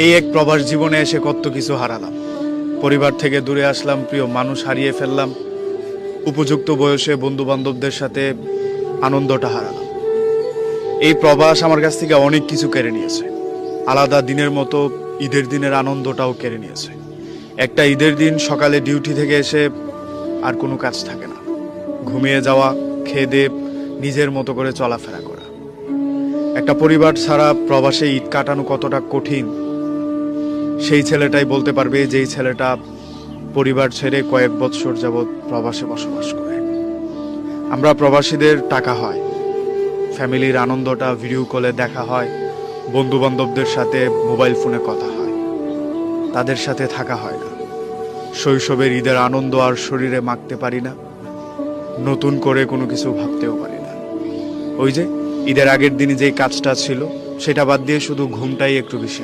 এই এক প্রবাস জীবনে এসে কত কিছু হারালাম। পরিবার থেকে দূরে আসলাম, প্রিয় মানুষ হারিয়ে ফেললাম, উপযুক্ত বয়সে বন্ধু বান্ধবদের সাথে আনন্দটা হারালাম। এই প্রবাস আমার কাছ থেকে অনেক কিছু কেড়ে নিয়েছে। আলাদা দিনের মতো ঈদের দিনের আনন্দটাও কেড়ে নিয়েছে। একটা ঈদের দিন সকালে ডিউটি থেকে এসে আর কোনো কাজ থাকে না, ঘুমিয়ে যাওয়া, খেয়ে দিয়ে নিজের মতো করে চলাফেরা করা। একটা পরিবার ছাড়া প্রবাসে ঈদ কাটানো কতটা কঠিন সেই ছেলেটাই বলতে পারবে, যেই ছেলেটা পরিবার ছেড়ে কয়েক বৎসর যাবৎ প্রবাসে বসবাস করে। আমরা প্রবাসীদের টাকা হয়, ফ্যামিলির আনন্দটা ভিডিও কলে দেখা হয়, বন্ধু বান্ধবদের সাথে মোবাইল ফোনে কথা হয়, তাদের সাথে থাকা হয় না। শৈশবের ঈদের আনন্দ আর শরীরে মাখতে পারি না, নতুন করে কোনো কিছু ভাবতেও পারি না। ওই যে ঈদের আগের দিনে যেই কাজটা ছিল সেটা বাদ দিয়ে শুধু ঘুমটাই একটু বেশি